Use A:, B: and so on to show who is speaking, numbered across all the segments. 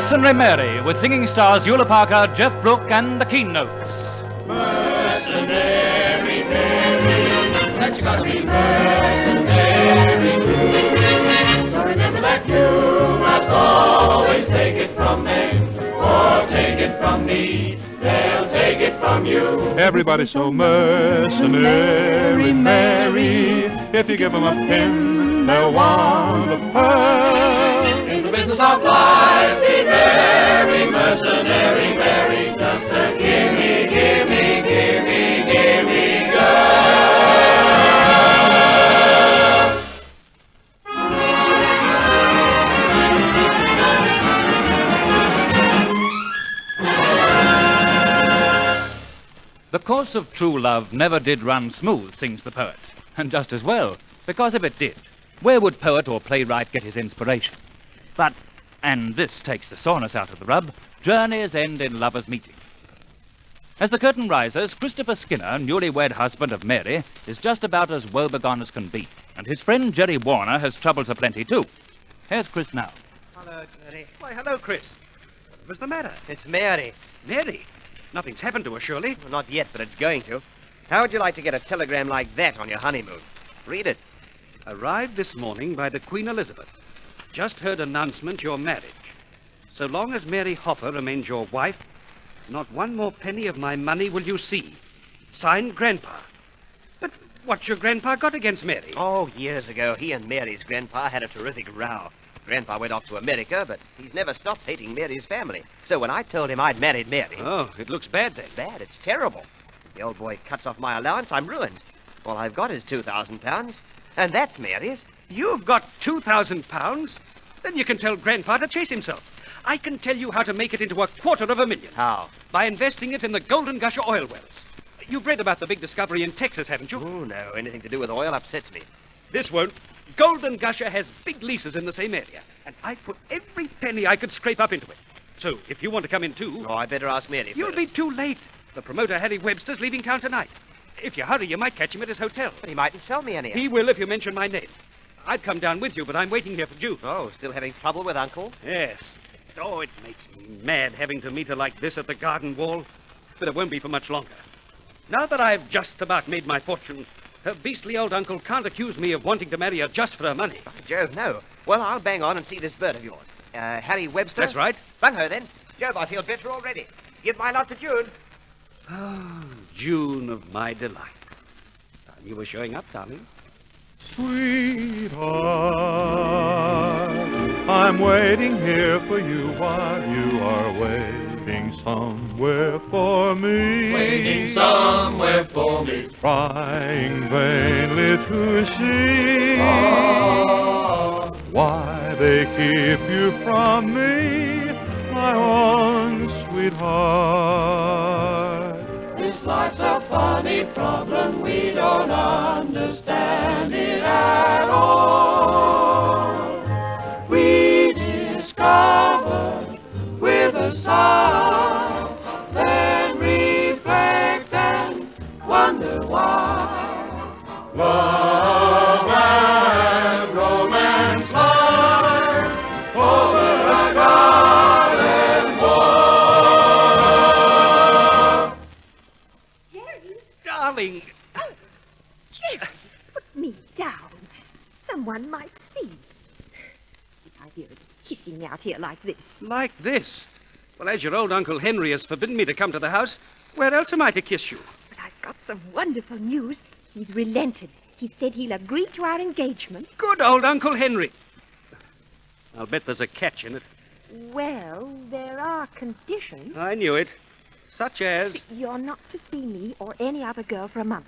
A: Mercenary Mary, with singing stars Eula Parker, Geoff Brooks, and the Keanotes.
B: Mercenary Mary, that you gotta be mercenary too. So remember that you must always take it from them, or take it from me. They'll take it from you.
C: Everybody's so mercenary, Mary. If you give them a pin, they'll want a pearl.
B: In the business of life, be very mercenary, Mary. Just a gimme, gimme, gimme, gimme girl.
A: The course of true love never did run smooth, sings the poet. And just as well, because if it did, where would poet or playwright get his inspiration? But, and this takes the soreness out of the rub, journeys end in lovers' meeting. As the curtain rises, Christopher Skinner, newlywed husband of Mary, is just about as woebegone as can be. And his friend Jerry Warner has troubles aplenty too. Here's Chris now.
D: Hello, Jerry. Why, hello, Chris. What's the matter?
E: It's Mary.
D: Mary? Nothing's happened to her, surely?
E: Well, not yet, but it's going to. How would you like to get a telegram like that on your honeymoon? Read it.
D: Arrived this morning by the Queen Elizabeth. Just heard announcement your marriage. So long as Mary Hopper remains your wife, not one more penny of my money will you see. Signed, Grandpa. But what's your grandpa got against Mary?
E: Oh, years ago, he and Mary's grandpa had a terrific row. Grandpa went off to America, but he's never stopped hating Mary's family. So when I told him I'd married Mary...
D: Oh, it looks bad then.
E: Bad? It's terrible. The old boy cuts off my allowance, I'm ruined. All I've got is £2,000, and that's Mary's.
D: You've got £2,000? Then you can tell Grandpa to chase himself. I can tell you how to make it into $250,000.
E: How?
D: By investing it in the Golden Gusher oil wells. You've read about the big discovery in Texas, haven't you?
E: Oh, no. Anything to do with oil upsets me.
D: This won't. Golden Gusher has big leases in the same area, and I put every penny I could scrape up into it. So, if you want to come in too...
E: Oh, I better ask Mary
D: You'll
E: first.
D: be too late. The promoter, Harry Webster's, leaving town tonight. If you hurry, you might catch him at his hotel.
E: But he mightn't sell me any.
D: He will if you mention my name. I'd come down with you, but I'm waiting here for June.
E: Oh, still having trouble with Uncle?
D: Yes. Oh, it makes me mad having to meet her like this at the garden wall. But it won't be for much longer. Now that I've just about made my fortune, her beastly old uncle can't accuse me of wanting to marry her just for her money.
E: Oh, Joe, no. Well, I'll bang on and see this bird of yours. Harry Webster?
D: That's right.
E: Bung her, then. Joe, I feel better already. Give my love to June.
D: Oh, June of my delight. You were showing up, darling.
C: Sweetheart, I'm waiting here for you while you are waiting somewhere for me.
B: Waiting somewhere for me.
C: Trying vainly to see why they keep you from me, my own sweetheart.
B: This life's a funny problem, we don't understand it at all. We discover with a sigh, then reflect and wonder why. Love and romance lie over a garden wall.
F: Jerry,
D: Darling.
F: Jerry, put me down. Someone might see. The idea of kissing me out here like this.
D: Like this? Well, as your old Uncle Henry has forbidden me to come to the house, where else am I to kiss you?
F: But I've got some wonderful news. He's relented. He said he'll agree to our engagement.
D: Good old Uncle Henry. I'll bet there's a catch in it.
F: Well, there are conditions.
D: I knew it. Such as...
F: You're not to see me or any other girl for a month.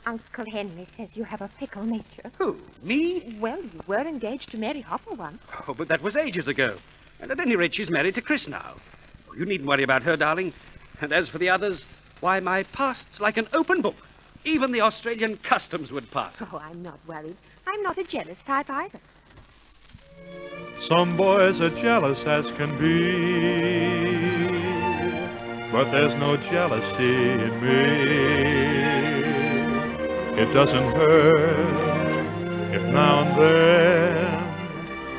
F: Uncle Henry says you have a fickle nature.
D: Who? Me?
F: Well, you were engaged to Mary Hopper once.
D: Oh, but that was ages ago. And at any rate, she's married to Chris now. Oh, you needn't worry about her, darling. And as for the others, why, my past's like an open book. Even the Australian customs would pass.
F: Oh, I'm not worried. I'm not a jealous type either.
C: Some boys are jealous as can be, but there's no jealousy in me. It doesn't hurt if now and then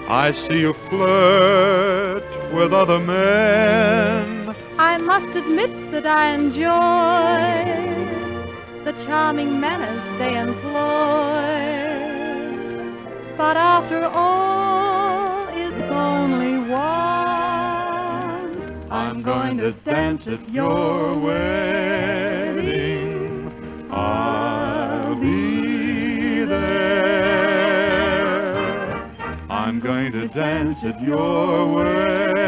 C: I see you flirt with other men.
G: I must admit that I enjoy the charming manners they employ. But after all, it's only one. I'm going to dance at your wedding. I'll be there. I'm going to dance at your wedding.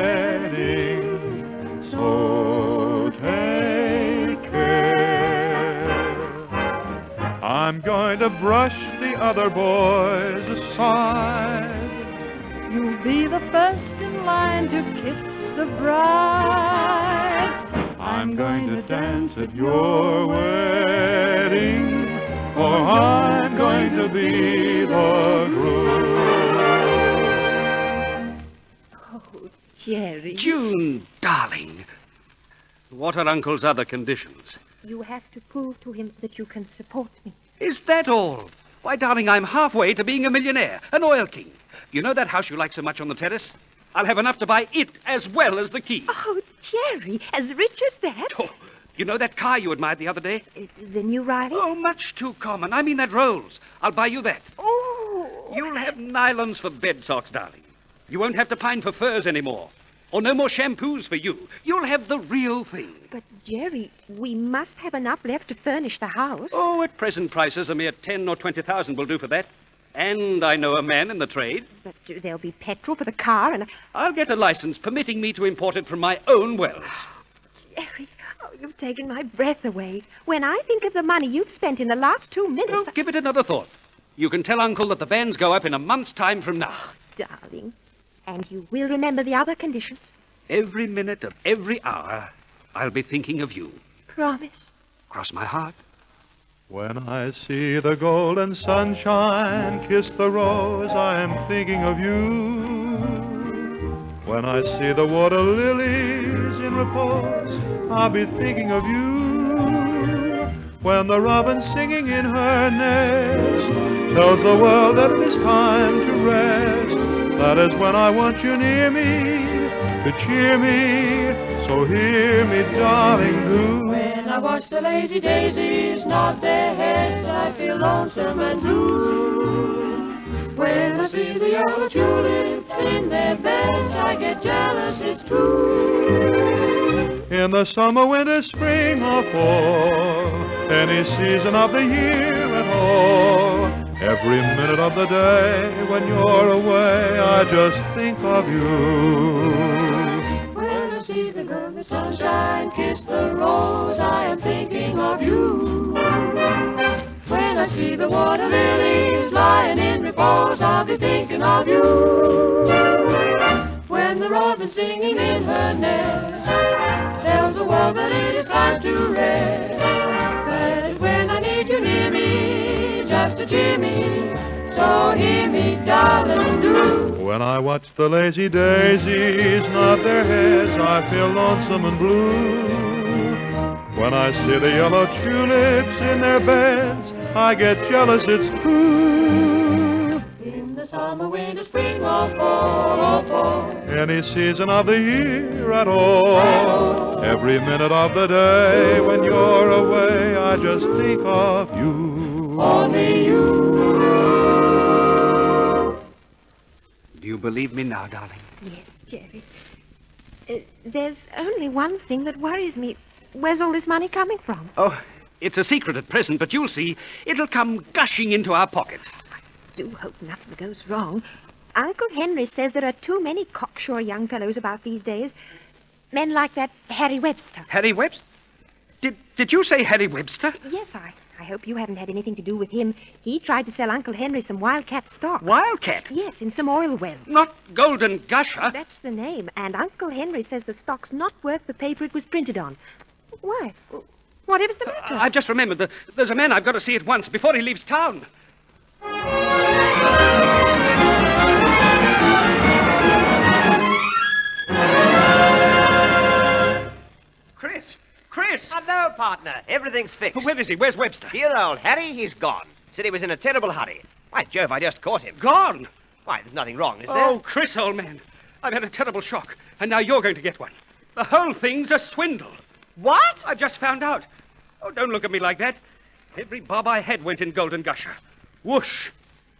G: So take care. I'm going to brush the other boys aside. You'll be the first in line to kiss the bride.
C: I'm going to dance at your wedding, for I'm going to be the groom.
F: Oh, Jerry.
D: June, darling. What are Uncle's other conditions?
F: You have to prove to him that you can support me.
D: Is that all? Why, darling, I'm halfway to being a millionaire, an oil king. You know that house you like so much on the terrace? I'll have enough to buy it as well as the key.
F: Oh, Jerry, as rich as that?
D: Oh, you know that car you admired the other day?
F: The new Riley?
D: Oh, much too common. I mean that Rolls. I'll buy you that.
F: Oh.
D: You'll have nylons for bed socks, darling. You won't have to pine for furs anymore. Or no more shampoos for you. You'll have the real thing.
F: But, Jerry, we must have enough left to furnish the house.
D: Oh, at present prices, a mere 10 or 20,000 will do for that. And I know a man in the trade.
F: But there'll be petrol for the car and...
D: I'll get a license permitting me to import it from my own wells.
F: Jerry, oh, you've taken my breath away. When I think of the money you've spent in the last 2 minutes...
D: Oh, give it another thought. You can tell Uncle that the vans go up in a month's time from now.
F: Darling, and you will remember the other conditions?
D: Every minute of every hour, I'll be thinking of you.
F: Promise?
D: Cross my heart.
C: When I see the golden sunshine kiss the rose, I am thinking of you. When I see the water lilies in repose, I'll be thinking of you. When the robin singing in her nest tells the world that it's time to rest, that is when I want you near me to cheer me. So hear me, darling, do.
B: When I watch the lazy daisies nod their heads, I feel lonesome and blue. When I see the yellow tulips in their beds, I get jealous, it's true.
C: In the summer, winter, spring, or fall, any season of the year at all, every minute of the day when you're away, I just think of you.
B: See the golden sunshine kiss the rose, I am thinking of you. When I see the water lilies lying in repose, I'll be thinking of you. When the robin singing in her nest tells the world that it is time to rest, that is when I need you near me, just to cheer me. So hear me, darling, do.
C: When I watch the lazy daisies nod their heads, I feel lonesome and blue. When I see the yellow tulips in their beds, I get jealous, it's true.
B: In the summer, winter, spring, or fall,
C: any season of the year at all, every minute of the day when you're away, I just think of you.
B: Only you.
D: Do you believe me now, darling?
F: Yes, Jerry. There's only one thing that worries me. Where's all this money coming from?
D: Oh, it's a secret at present, but you'll see. It'll come gushing into our pockets.
F: I do hope nothing goes wrong. Uncle Henry says there are too many cocksure young fellows about these days. Men like that Harry Webster.
D: Harry Webster? Did you say Harry Webster?
F: Yes, I hope you haven't had anything to do with him. He tried to sell Uncle Henry some Wildcat stock.
D: Wildcat?
F: Yes, in some oil wells.
D: Not Golden Gusher?
F: That's the name, and Uncle Henry says the stock's not worth the paper it was printed on. Why? Whatever's the matter?
D: I've just remembered. There's a man I've got to see at once before he leaves town. Chris!
E: Hello, partner. Everything's fixed.
D: Where is he? Where's Webster?
E: Dear old Harry, he's gone. Said he was in a terrible hurry. Why, Jove, I just caught him.
D: Gone?
E: Why, there's nothing wrong, is there?
D: Oh, Chris, old man. I've had a terrible shock. And now you're going to get one. The whole thing's a swindle.
E: What?
D: I've just found out. Oh, don't look at me like that. Every bob I had went in Golden Gusher. Whoosh.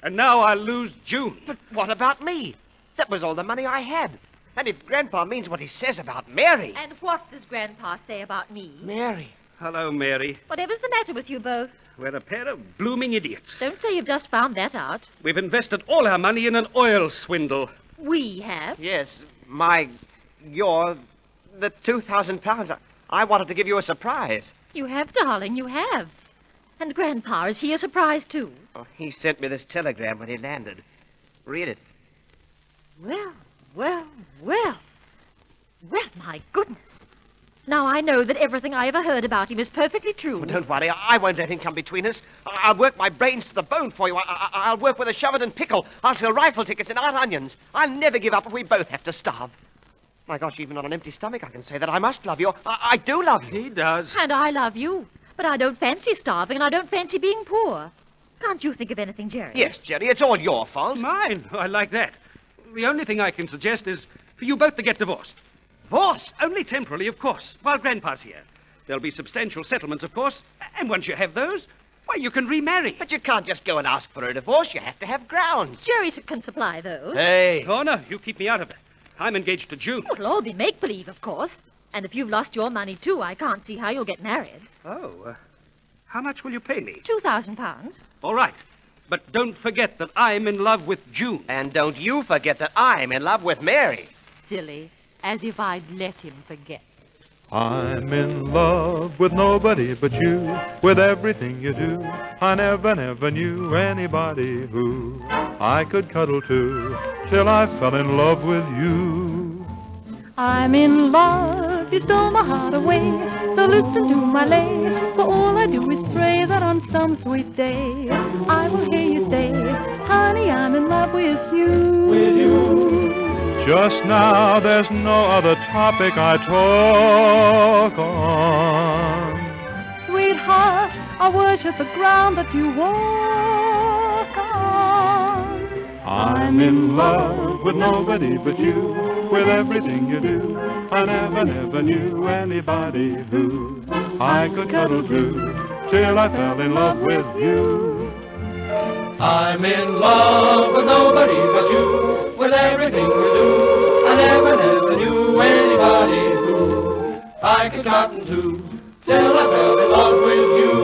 D: And now I'll lose June.
E: But what about me? That was all the money I had. And if Grandpa means what he says about Mary...
F: And what does Grandpa say about me?
E: Mary.
D: Hello, Mary.
F: Whatever's the matter with you both?
D: We're a pair of blooming idiots.
F: Don't say you've just found that out.
D: We've invested all our money in an oil swindle.
F: We have.
E: Yes, the 2,000 pounds. I wanted to give you a surprise.
F: You have, darling, you have. And Grandpa, is he a surprise, too?
E: Oh, he sent me this telegram when he landed. Read it.
F: Well, well, well. Well, my goodness. Now I know that everything I ever heard about him is perfectly true.
E: Oh, don't worry. I won't let him come between us. I'll work my brains to the bone for you. I'll work with a shove it and pickle. I'll sell rifle tickets and art onions. I'll never give up if we both have to starve. My gosh, even on an empty stomach, I can say that I must love you. I do love you.
D: He does.
F: And I love you. But I don't fancy starving, and I don't fancy being poor. Can't you think of anything, Jerry?
E: Yes, Jerry, it's all your fault.
D: Mine. I like that. The only thing I can suggest is for you both to get divorced.
E: Divorced?
D: Only temporarily, of course, while Grandpa's here. There'll be substantial settlements, of course, and once you have those, why, you can remarry.
E: But you can't just go and ask for a divorce. You have to have grounds.
F: Jerry can supply those.
E: Hey.
D: Oh, no, you keep me out of it. I'm engaged to June.
F: It'll all be make-believe, of course. And if you've lost your money, too, I can't see how you'll get married.
D: Oh, how much will you pay me?
F: 2,000 pounds.
D: All right. But don't forget that I'm in love with June.
E: And don't you forget that I'm in love with Mary.
F: Silly. As if I'd let him forget.
C: I'm in love with nobody but you, with everything you do. I never knew anybody who I could cuddle to, till I fell in love with you.
H: I'm in love, you stole my heart away, so listen to my lay, for all I do is pray that on some sweet day I will hear you say, honey, I'm in love with you.
B: With you.
C: Just now there's no other topic I talk on.
H: Sweetheart, I worship the ground that you walk on.
C: I'm in love with nobody but you, with everything you do. I never knew anybody who I could cuddle to, till I fell in love with you.
B: I'm in love with nobody but you, with everything we do. I never knew anybody who I could cotton to, till I fell in love with you.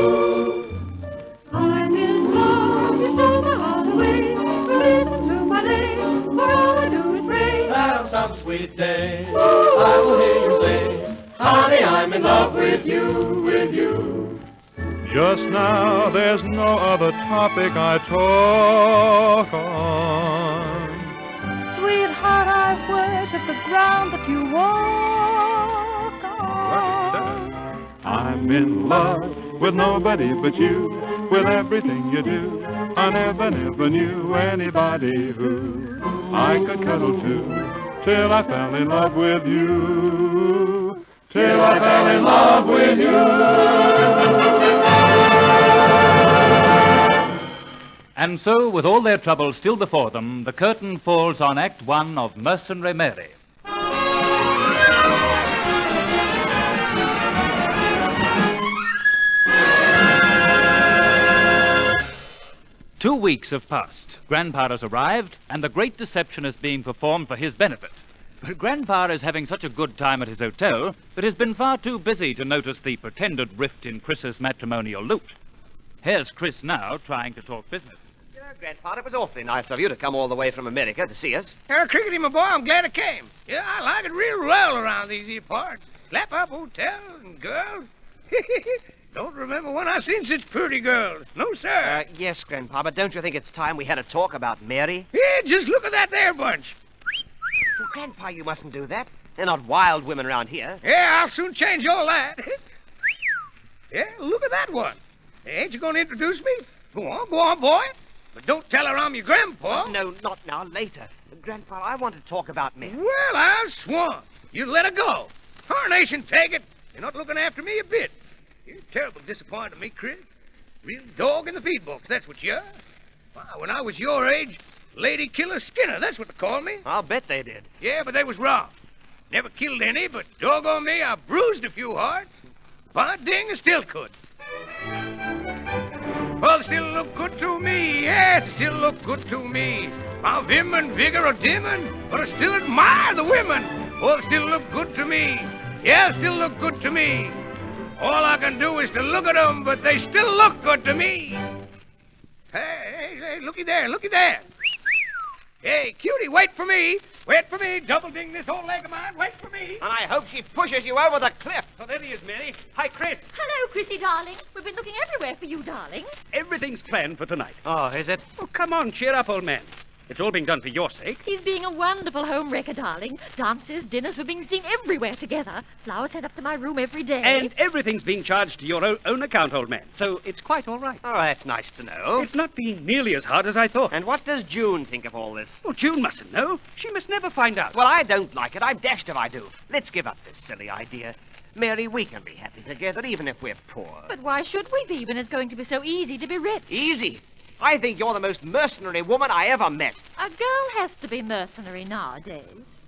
H: I'm in love, you stole my heart away, so listen to my lay, for all I do is pray
B: That on some sweet day I will hear you say, honey, I'm in love with you, with you.
C: Just now there's no other topic I talk on.
H: Sweetheart, I worship the ground that you walk on.
C: I'm in love with nobody but you, with everything you do. I never knew anybody who I could cuddle to, till I fell in love with you. Till I fell in love with you.
A: And so, with all their troubles still before them, the curtain falls on Act One of Mercenary Mary. 2 weeks have passed. Grandpa has arrived, and the great deception is being performed for his benefit. But Grandpa is having such a good time at his hotel that has been far too busy to notice the pretended rift in Chris's matrimonial loot. Here's Chris now, trying to talk business.
E: Grandpa, it was awfully nice of you to come all the way from America to see us.
I: Crickety, my boy, I'm glad I came. Yeah, I like it real well around these here parts. Slap-up hotels and girls. Don't remember when I seen such pretty girls. No, sir.
E: Yes, Grandpa, but don't you think it's time we had a talk about Mary?
I: Yeah, just look at that there bunch.
E: Well, Grandpa, you mustn't do that. They're not wild women around here.
I: Yeah, I'll soon change all that. Yeah, look at that one. Ain't you going to introduce me? Go on, boy. But don't tell her I'm your grandpa.
E: No, not now, later. Grandpa, I want to talk about Mary.
I: Well, I'll swan. You let her go. Tarnation, take it. You're not looking after me a bit. You're terrible disappointed in me, Chris. Real dog in the feed box, that's what you are. Why, when I was your age, Lady Killer Skinner, that's what they called me.
E: I'll bet they did.
I: Yeah, but they was wrong. Never killed any, but doggone me, I bruised a few hearts. But ding, I still could. Well, they still look good to me. Yes, they still look good to me. My vim and vigor are dimming, but I still admire the women. Well, they still look good to me. Yeah, they still look good to me. All I can do is to look at them, but they still look good to me. Hey, looky there, looky there. Hey, cutie, wait for me. Wait for me. Double ding this old leg of mine. Wait for me.
E: And I hope she pushes you over the cliff.
D: Oh, there he is, Mary. Hi, Chris.
J: Hello, Chrissy, darling. We've been looking everywhere for you, darling.
D: Everything's planned for tonight.
E: Oh, is it?
D: Oh, come on, cheer up, old man. It's all being done for your sake.
J: He's being a wonderful home wrecker, darling. Dances, dinners, we're being seen everywhere together. Flowers sent up to my room every day.
D: And everything's being charged to your own account, old man. So it's quite all right.
E: Oh, that's nice to know.
D: It's not being nearly as hard as I thought.
E: And what does June think of all this?
D: Oh, June mustn't know. She must never find out.
E: Well, I don't like it. I'm dashed if I do. Let's give up this silly idea. Mary, we can be happy together, even if we're poor.
J: But why should we be when it's going to be so easy to be rich?
E: Easy? I think you're the most mercenary woman I ever met.
J: A girl has to be mercenary nowadays.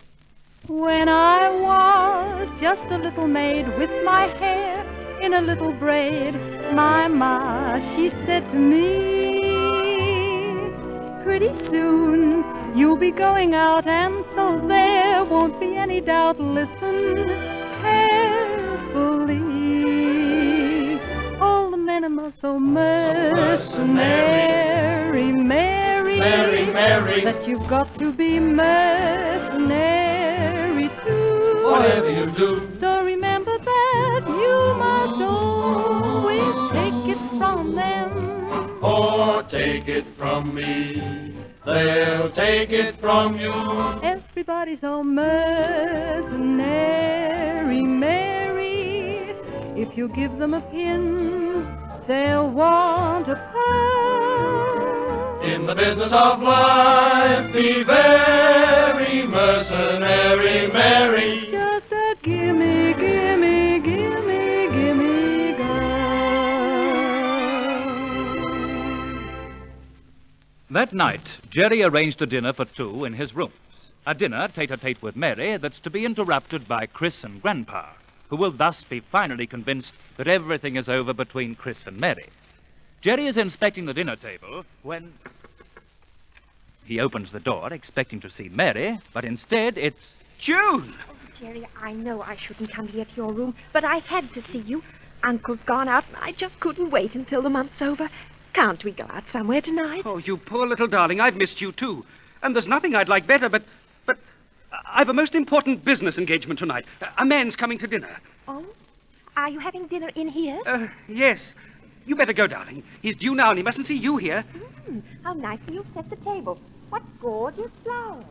H: When I was just a little maid with my hair in a little braid, my ma, she said to me, pretty soon you'll be going out, and so there won't be any doubt. Listen carefully. All the men are so mercenary, Mary,
B: Mary,
H: that you've got to be mercenary too.
B: whatever you do.
H: So remember that you must always take it from them.
B: Or take it from me, they'll take it from you.
H: Everybody's so mercenary, Mary. If you give them a pin, they'll want a pearl.
B: In the business of life, be very mercenary, Mary.
H: Just a gimme, gimme, gimme, gimme girl.
A: That night, Jerry arranged a dinner for two in his rooms. A dinner tete-a-tete with Mary that's to be interrupted by Chris and Grandpa, who will thus be finally convinced that everything is over between Chris and Mary. Jerry is inspecting the dinner table when he opens the door expecting to see Mary, but instead it's
D: June!
F: Oh, Jerry, I know I shouldn't come here to your room, but I had to see you. Uncle's gone out, and I just couldn't wait until the month's over. Can't we go out somewhere tonight?
D: Oh, you poor little darling, I've missed you too. And there's nothing I'd like better, but I've a most important business engagement tonight. A man's coming to dinner.
F: Oh? Are you having dinner in here?
D: Yes. You better go, darling. He's due now and he mustn't see you here.
F: How nicely you've set the table. What gorgeous flowers.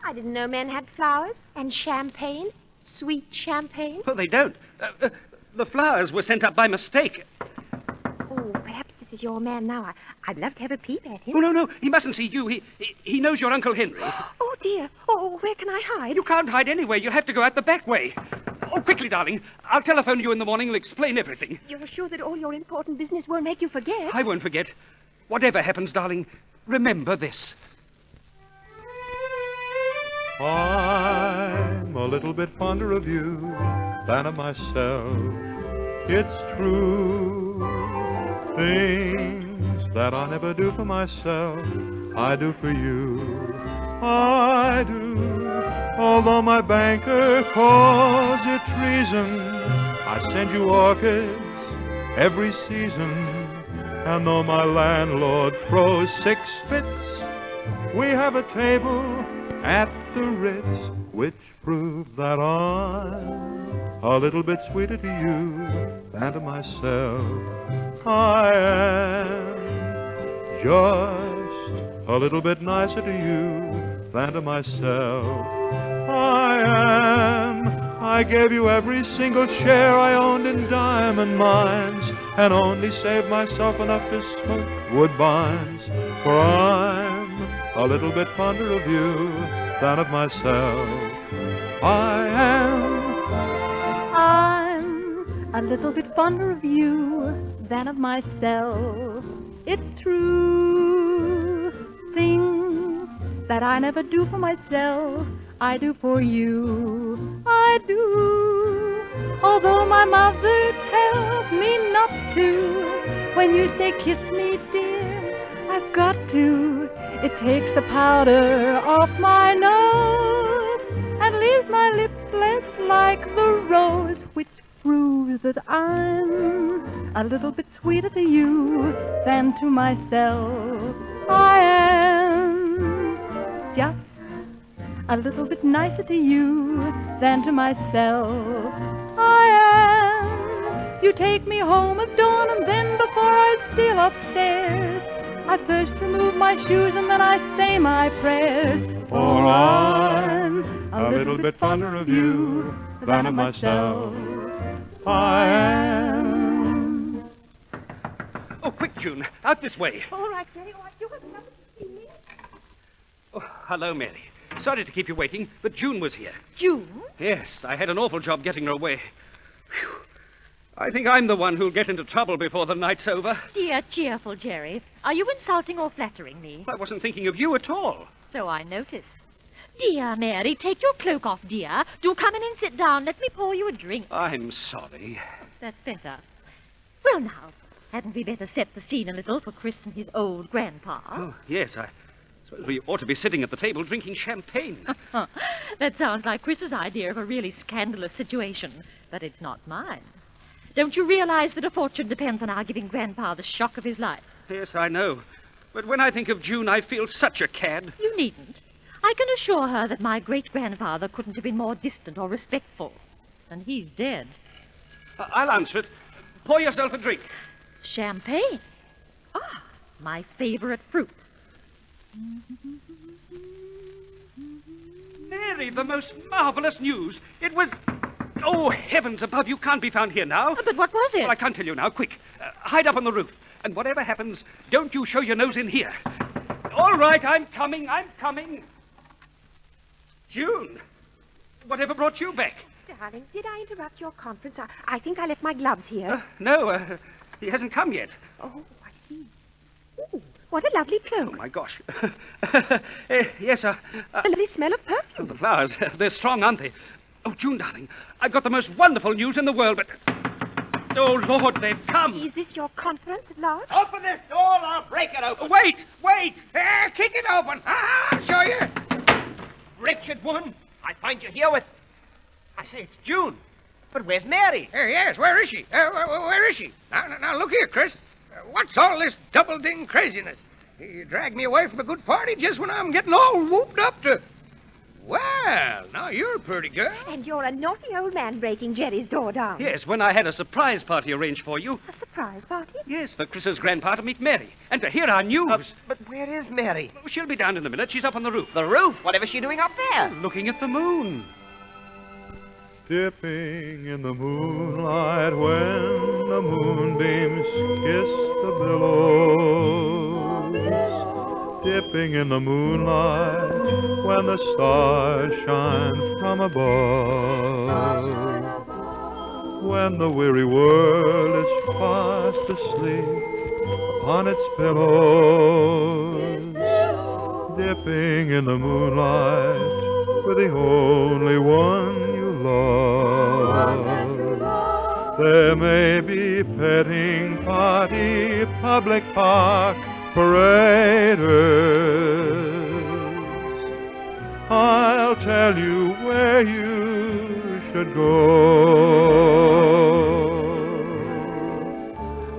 F: I didn't know men had flowers and champagne. Sweet champagne.
D: Well, they don't. The flowers were sent up by mistake.
F: Oh, perhaps this is your man now. I'd love to have a peep at him.
D: Oh, no. He mustn't see you. He knows your Uncle Henry.
F: Oh, dear. Oh, where can I hide?
D: You can't hide anywhere. You'll have to go out the back way. Oh, quickly, darling. I'll telephone you in the morning and explain everything.
F: You're sure that all your important business won't make you forget?
D: I won't forget. Whatever happens, darling, remember this.
C: I'm a little bit fonder of you than of myself. It's true. Things that I never do for myself, I do for you. I do. Although my banker calls it treason, I send you orchids every season. And though my landlord throws 6 fits, we have a table at the Ritz, which proves that I'm a little bit sweeter to you than to myself. I am just a little bit nicer to you than to myself. I gave you every single share I owned in diamond mines, and only saved myself enough to smoke woodbines. For I'm a little bit fonder of you than of myself. I'm
H: a little bit fonder of you than of myself. It's true. Things that I never do for myself, I do for you, I do. Although my mother tells me not to, when you say kiss me, dear, I've got to. It takes the powder off my nose and leaves my lips less like the rose, which proves that I'm a little bit sweeter to you than to myself. I am just a little bit nicer to you than to myself. I am. You take me home at dawn, and then before I steal upstairs, I first remove my shoes and then I say my prayers.
C: For I'm a little bit fonder of you than of myself. I am.
D: Oh, quick, June. Out this way.
F: All right, Mary. Oh, you have nothing to see me.
D: Oh, hello, Mary. Sorry to keep you waiting, but June was here.
F: June?
D: Yes, I had an awful job getting her away. Phew. I think I'm the one who'll get into trouble before the night's over.
J: Dear, cheerful Jerry. Are you insulting or flattering me?
D: I wasn't thinking of you at all.
J: So I notice. Dear Mary, take your cloak off, dear. Do come in and sit down. Let me pour you a drink.
D: I'm sorry.
J: That's better. Well, now, hadn't we better set the scene a little for Chris and his old grandpa?
D: Oh, yes, I suppose we ought to be sitting at the table drinking champagne.
J: That sounds like Chris's idea of a really scandalous situation, but it's not mine. Don't you realize that a fortune depends on our giving Grandpa the shock of his life?
D: Yes, I know. But when I think of June, I feel such a cad.
J: You needn't. I can assure her that my great-grandfather couldn't have been more distant or respectful. And he's dead.
D: I'll answer it. Pour yourself a drink.
J: Champagne. Ah, my favorite fruit.
D: Mary, the most marvelous news. It was... Oh, heavens above, you can't be found here now.
J: But what was it?
D: Well, I can't tell you now. Quick, hide up on the roof. And whatever happens, don't you show your nose in here. All right, I'm coming. June, whatever brought you back?
F: Darling, did I interrupt your conference? I think I left my gloves here.
D: No, he hasn't come yet.
F: Oh, I see. Ooh, what a lovely cloak.
D: Oh, my gosh. Yes,
F: A lovely smell of perfume.
D: Oh, the flowers, they're strong, aren't they? Oh, June, darling, I've got the most wonderful news in the world, but... Oh, Lord, they've come.
F: Is this your conference at last?
I: Open this door, I'll break it open.
D: Wait!
I: Kick it open. I'll show you.
E: Wretched woman, I find you here with... I say, it's June. But where's Mary?
I: Yes, where is she? Where is she? Now, look here, Chris. What's all this double-ding craziness? You drag me away from a good party just when I'm getting all whooped up to... Well, now you're a pretty girl.
F: And you're a naughty old man breaking Jerry's door down.
D: Yes, when I had a surprise party arranged for you.
F: A surprise party?
D: Yes, for Chris's grandpa to meet Mary. And to hear our news.
E: But where is Mary?
D: Oh, she'll be down in a minute. She's up on the roof.
E: The roof? Whatever's she doing up there?
D: Looking at the moon.
C: Dipping in the moonlight when the moonbeams kiss the billows. Dipping in the moonlight when the stars shine from above. When the weary world is fast asleep upon its pillows. Dipping in the moonlight with the only one you love. There may be petting party, public park paraders. I'll tell you where you should go.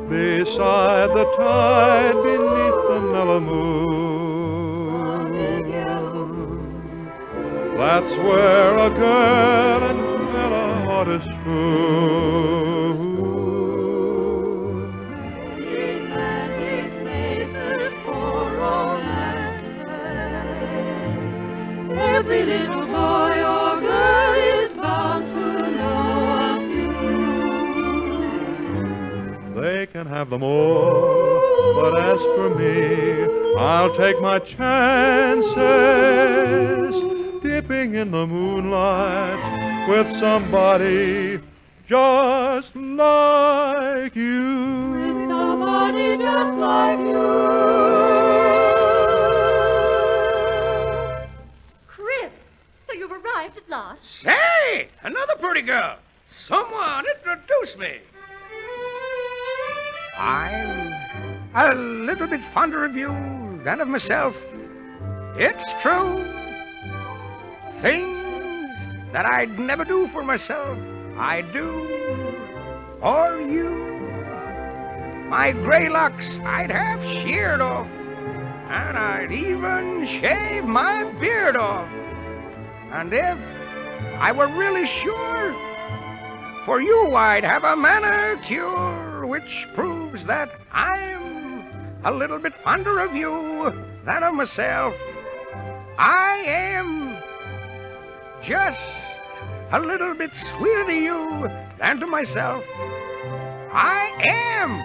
C: Beside the tide, beneath the mellow moon. That's where a girl and fella ought to spoon.
H: Every little boy or girl is bound to know a few.
C: They can have them all, but as for me, I'll take my chances, dipping in the moonlight with somebody just like you.
H: With somebody just like you.
I: Hey, another pretty girl. Someone introduce me. I'm a little bit fonder of you than of myself. It's true. Things that I'd never do for myself, I do for you. My gray locks I'd have sheared off, and I'd even shave my beard off. And if I were really sure, for you I'd have a manicure, which proves that I'm a little bit fonder of you than of myself. I am just a little bit sweeter to you than to myself. I am.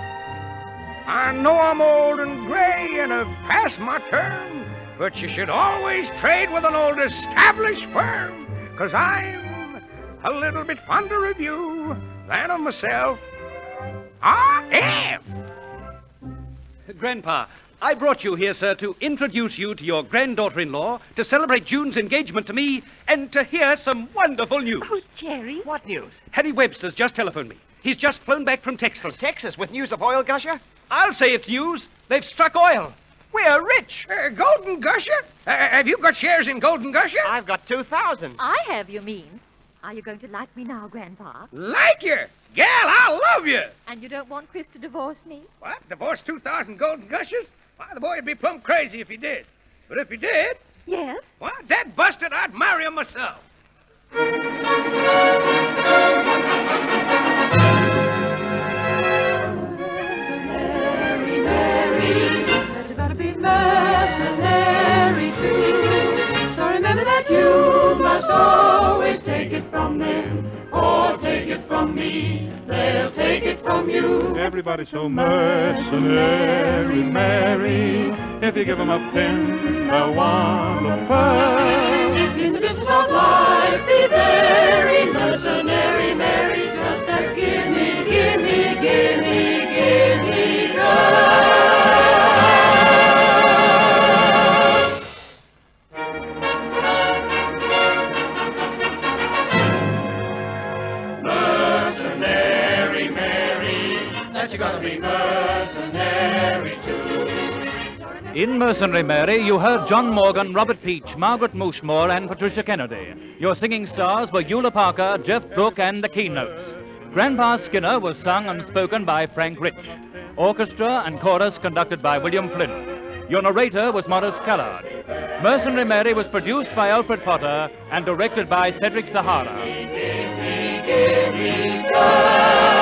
I: I know I'm old and gray and have passed my term, but you should always trade with an old established firm, 'cause I'm a little bit fonder of you than of myself. I am.
D: Grandpa, I brought you here, sir, to introduce you to your granddaughter-in-law, to celebrate June's engagement to me, and to hear some wonderful news.
F: Oh, Jerry.
E: What news?
D: Harry Webster's just telephoned me. He's just flown back from Texas.
E: From Texas with news of oil, Gusher?
D: I'll say it's news. They've struck oil.
E: We're rich.
I: Golden Gusher? Have you got shares in Golden Gusher?
E: I've got 2,000.
J: I have, you mean. Are you going to like me now, Grandpa?
I: Like you? Gal, I love you.
J: And you don't want Chris to divorce me?
I: What? Divorce 2,000 Golden Gushers? Why, the boy'd be plumb crazy if he did. But if he did,
J: Yes?
I: why, that busted, I'd marry him myself.
B: Mercenary Mary, that you gotta be mercenary too. So remember that you must always take it from them, or take it from me, they'll take it from you.
C: Everybody's so mercenary, Mary. If you give them a pin, they'll want a pearl.
B: In the business of life, be very mercenary, Mary. Just a gimme, gimme, gimme, gimme girl. Mercenary Mary, that you gotta be mercenary too.
A: In Mercenary Mary, you heard John Morgan, Robert Peach, Margaret Mooshmore, and Patricia Kennedy. Your singing stars were Eula Parker, Geoff Brooks, and the Keanotes. Grandpa Skinner was sung and spoken by Frank Rich. Orchestra and chorus conducted by William Flynn. Your narrator was Maurice Callard. Mercenary Mary was produced by Alfred Potter and directed by Cedric Sahara.
B: Give me, give me, girl.